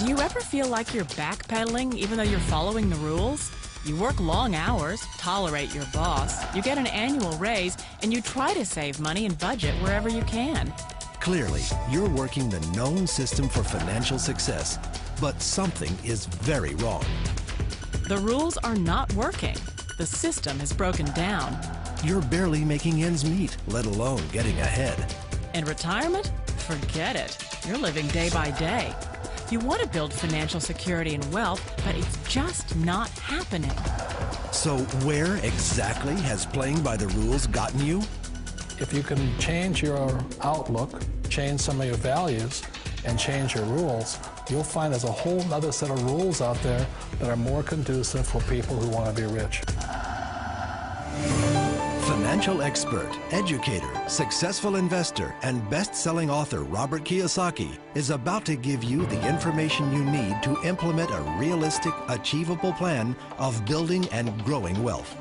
Do you ever feel like you're backpedaling even though you're following the rules? You work long hours, tolerate your boss, you get an annual raise, and you try to save money and budget wherever you can. Clearly, you're working the known system for financial success, but something is very wrong. The rules are not working. The system has broken down. You're barely making ends meet, let alone getting ahead. And retirement? Forget it. You're living day by day. You want to build financial security and wealth, but it's just not happening. So where exactly has playing by the rules gotten you? If you can change your outlook, change some of your values, and change your rules, you'll find there's a whole other set of rules out there that are more conducive for people who want to be rich. Financial expert, educator, successful investor, and best-selling author Robert Kiyosaki is about to give you the information you need to implement a realistic, achievable plan of building and growing wealth.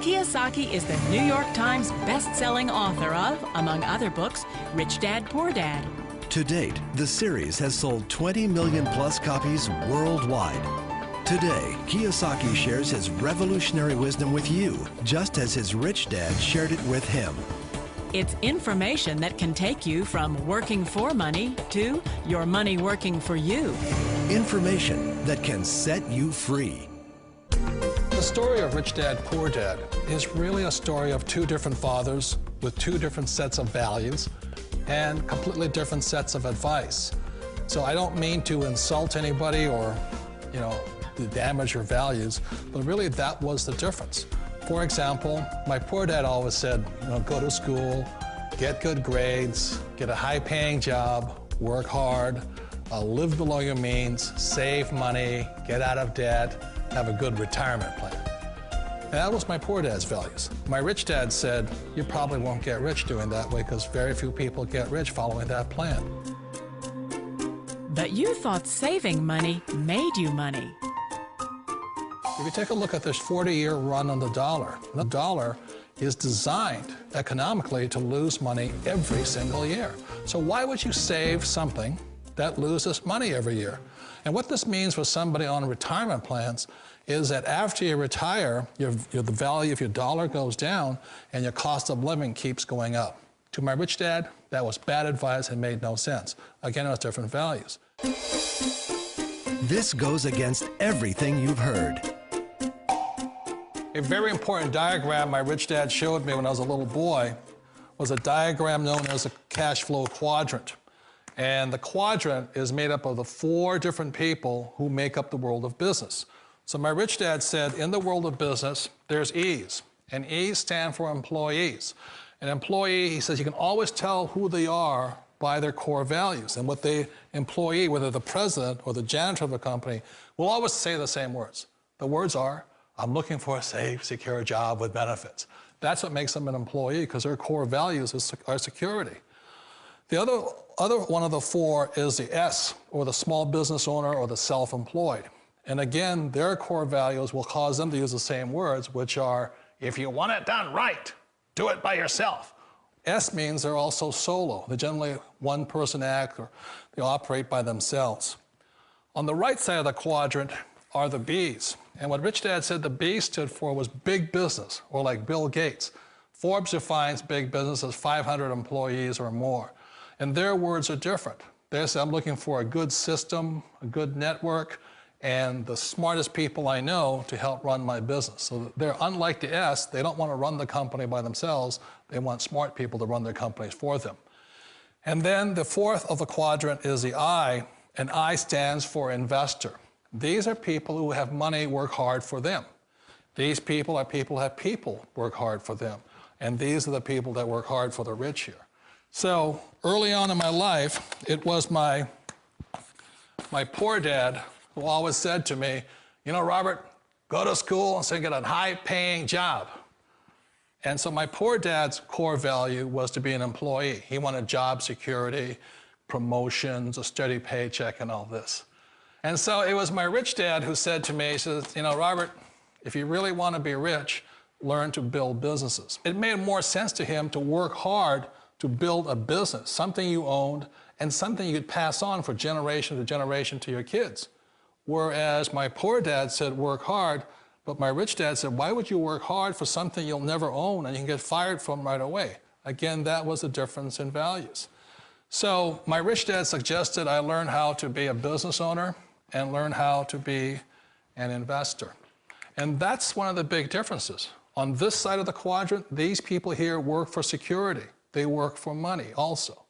Kiyosaki is the New York Times best-selling author of, among other books, Rich Dad, Poor Dad. To date, the series has sold 20 million plus copies worldwide. Today, Kiyosaki shares his revolutionary wisdom with you, just as his rich dad shared it with him. It's information that can take you from working for money to your money working for you. Information that can set you free. The story of Rich Dad, Poor Dad is really a story of two different fathers with two different sets of values and completely different sets of advice. So I don't mean to insult anybody or, to damage your values, but really that was the difference. For example, my poor dad always said, go to school, get good grades, get a high-paying job, work hard, live below your means, save money, get out of debt, have a good retirement plan. And that was my poor dad's values. My rich dad said, you probably won't get rich doing that way because very few people get rich following that plan. But you thought saving money made you money. If you take a look at this 40-year run on the dollar is designed economically to lose money every single year. So why would you save something that loses money every year? And what this means for somebody on retirement plans is that after you retire, the value of your dollar goes down and your cost of living keeps going up. To my rich dad, that was bad advice and made no sense. Again, it was different values. This goes against everything you've heard. A very important diagram my rich dad showed me when I was a little boy was a diagram known as a Cashflow quadrant. And the quadrant is made up of the 4 different people who make up the world of business. So my rich dad said, in the world of business, there's E's, and E's stand for employees. An employee, he says, you can always tell who they are by their core values. And what the employee, whether the president or the janitor of the company, will always say the same words. The words are, I'm looking for a safe, secure job with benefits. That's what makes them an employee, because their core values are security. The other one of the 4 is the S, or the small business owner or the self-employed. And again, their core values will cause them to use the same words, which are, if you want it done right, do it by yourself. S means they're also solo. They're generally one-person act, or they operate by themselves. On the right side of the quadrant are the B's. And what Rich Dad said the B stood for was big business, or like Bill Gates. Forbes defines big business as 500 employees or more. And their words are different. They say, I'm looking for a good system, a good network, and the smartest people I know to help run my business. So they're unlike the S. They don't want to run the company by themselves. They want smart people to run their companies for them. And then the 4th of the quadrant is the I, and I stands for investor. These are people who have money work hard for them. These people are people who have people work hard for them. And these are the people that work hard for the rich here. So early on in my life, it was my poor dad who always said to me, Robert, go to school and so get a high-paying job. And so my poor dad's core value was to be an employee. He wanted job security, promotions, a steady paycheck, and all this. And so it was my rich dad who said to me, he says, Robert, if you really want to be rich, learn to build businesses. It made more sense to him to work hard to build a business, something you owned, and something you could pass on for generation to generation to your kids. Whereas my poor dad said, work hard, but my rich dad said, why would you work hard for something you'll never own and you can get fired from right away? Again, that was the difference in values. So my rich dad suggested I learn how to be a business owner and learn how to be an investor. And that's one of the big differences. On this side of the quadrant, these people here work for security. They work for money also.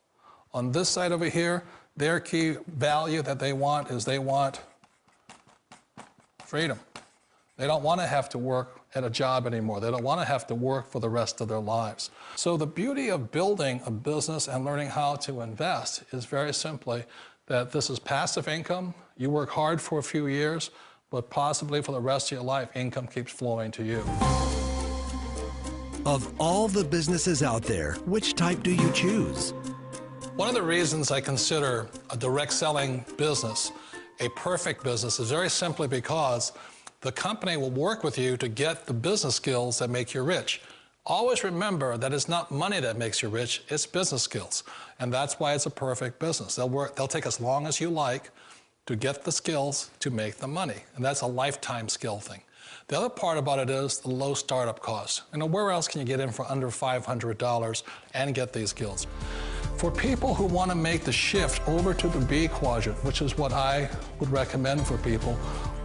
On this side over here, their key value that they want is they want freedom. They don't want to have to work at a job anymore. They don't want to have to work for the rest of their lives. So the beauty of building a business and learning how to invest is very simply that this is passive income. You work hard for a few years, but possibly for the rest of your life, income keeps flowing to you. Of all the businesses out there, which type do you choose? One of the reasons I consider a direct selling business a perfect business is very simply because the company will work with you to get the business skills that make you rich. Always remember that it's not money that makes you rich, it's business skills. And that's why it's a perfect business. They'll take as long as you like to get the skills to make the money. And that's a lifetime skill thing. The other part about it is the low startup cost. You know, where else can you get in for under $500 and get these skills? For people who want to make the shift over to the B quadrant, which is what I would recommend for people,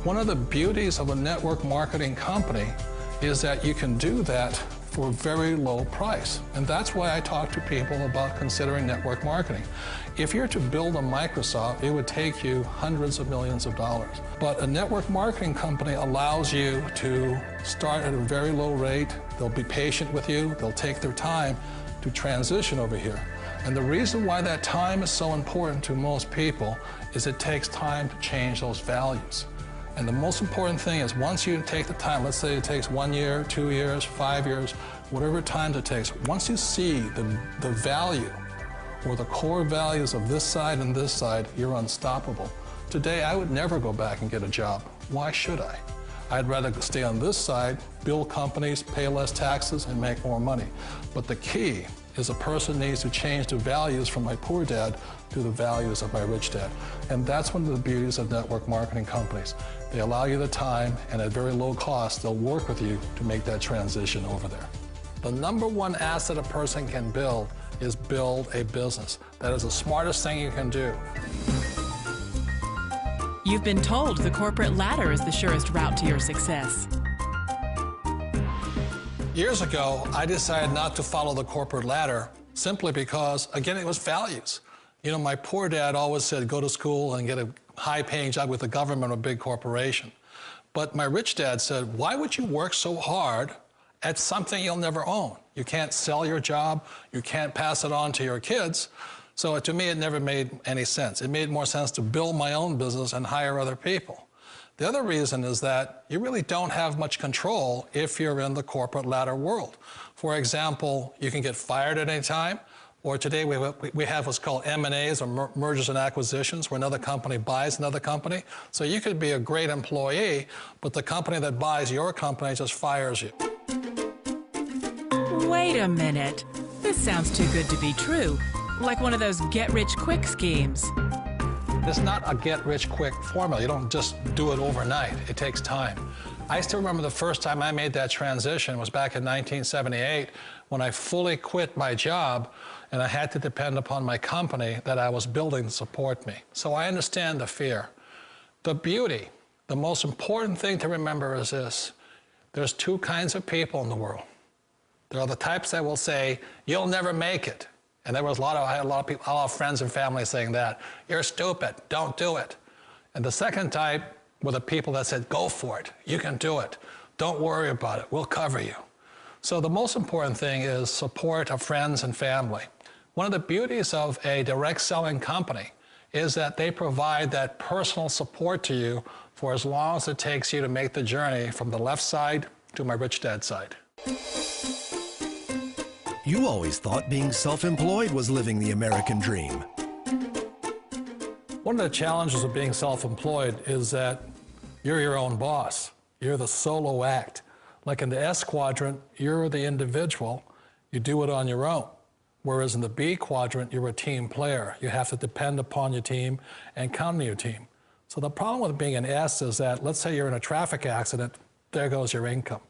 one of the beauties of a network marketing company is that you can do that for a very low price. And that's why I talk to people about considering network marketing. If you're to build a Microsoft, it would take you hundreds of millions of dollars. But a network marketing company allows you to start at a very low rate. They'll be patient with you. They'll take their time to transition over here. And the reason why that time is so important to most people is it takes time to change those values. And the most important thing is once you take the time, let's say it takes 1 year, 2 years, 5 years, whatever time it takes, once you see the value or the core values of this side and this side, you're unstoppable. Today, I would never go back and get a job. Why should I? I'd rather stay on this side, build companies, pay less taxes, and make more money. But the key is a person needs to change the values from my poor dad to the values of my rich dad. And that's one of the beauties of network marketing companies. They allow you the time, and at very low cost, they'll work with you to make that transition over there. The number one asset a person can build is build a business. That is the smartest thing you can do. You've been told the corporate ladder is the surest route to your success. Years ago, I decided not to follow the corporate ladder simply because, again, it was values. You know, my poor dad always said, go to school and get a high-paying job with the government or a big corporation. But my rich dad said, why would you work so hard at something you'll never own? You can't sell your job. You can't pass it on to your kids. So to me, it never made any sense. It made more sense to build my own business and hire other people. The other reason is that you really don't have much control if you're in the corporate ladder world. For example, you can get fired at any time, or today we have what's called M&As, or mergers and acquisitions, where another company buys another company. So you could be a great employee, but the company that buys your company just fires you. Wait a minute. This sounds too good to be true. Like one of those get-rich-quick schemes. It's not a get-rich-quick formula. You don't just do it overnight. It takes time. I still remember the first time I made that transition was back in 1978 when I fully quit my job and I had to depend upon my company that I was building to support me. So I understand the fear. The beauty, the most important thing to remember is this. There's two kinds of people in the world. There are the types that will say, you'll never make it. And I had a lot of friends and family saying that. You're stupid, don't do it. And the second type were the people that said, go for it, you can do it. Don't worry about it, we'll cover you. So the most important thing is support of friends and family. One of the beauties of a direct selling company is that they provide that personal support to you for as long as it takes you to make the journey from the left side to my rich dad side. You always thought being self-employed was living the American dream. One of the challenges of being self-employed is that you're your own boss. You're the solo act. Like in the S quadrant, you're the individual. You do it on your own. Whereas in the B quadrant, you're a team player. You have to depend upon your team and count on your team. So the problem with being an S is that, let's say you're in a traffic accident, there goes your income.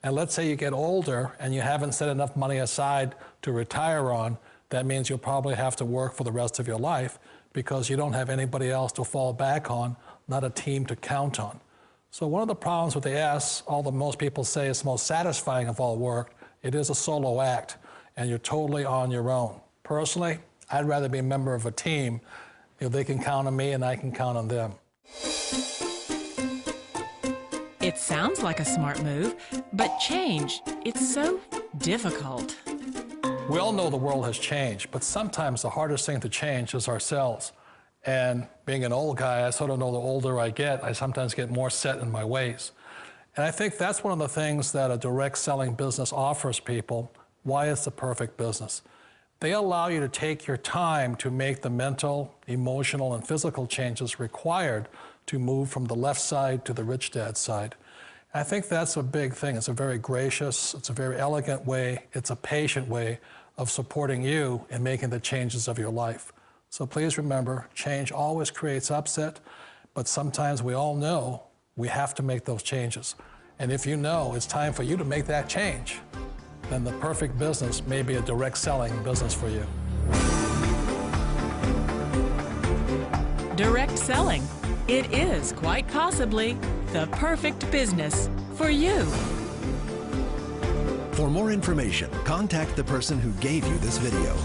And let's say you get older and you haven't set enough money aside to retire on, that means you'll probably have to work for the rest of your life because you don't have anybody else to fall back on, not a team to count on. So one of the problems with the S, although most people say it's the most satisfying of all work, it is a solo act, and you're totally on your own. Personally, I'd rather be a member of a team if they can count on me and I can count on them. It sounds like a smart move, but change, it's so difficult. We all know the world has changed, but sometimes the hardest thing to change is ourselves. And being an old guy, I sort of know the older I get, I sometimes get more set in my ways. And I think that's one of the things that a direct selling business offers people, why it's the perfect business. They allow you to take your time to make the mental, emotional, and physical changes required to move from the left side to the rich dad side. I think that's a big thing. It's a very gracious, it's a very elegant way, it's a patient way of supporting you in making the changes of your life. So please remember, change always creates upset, but sometimes we all know we have to make those changes. And if you know it's time for you to make that change, then the perfect business may be a direct selling business for you. Direct selling. It is quite possibly the perfect business for you. For more information, contact the person who gave you this video.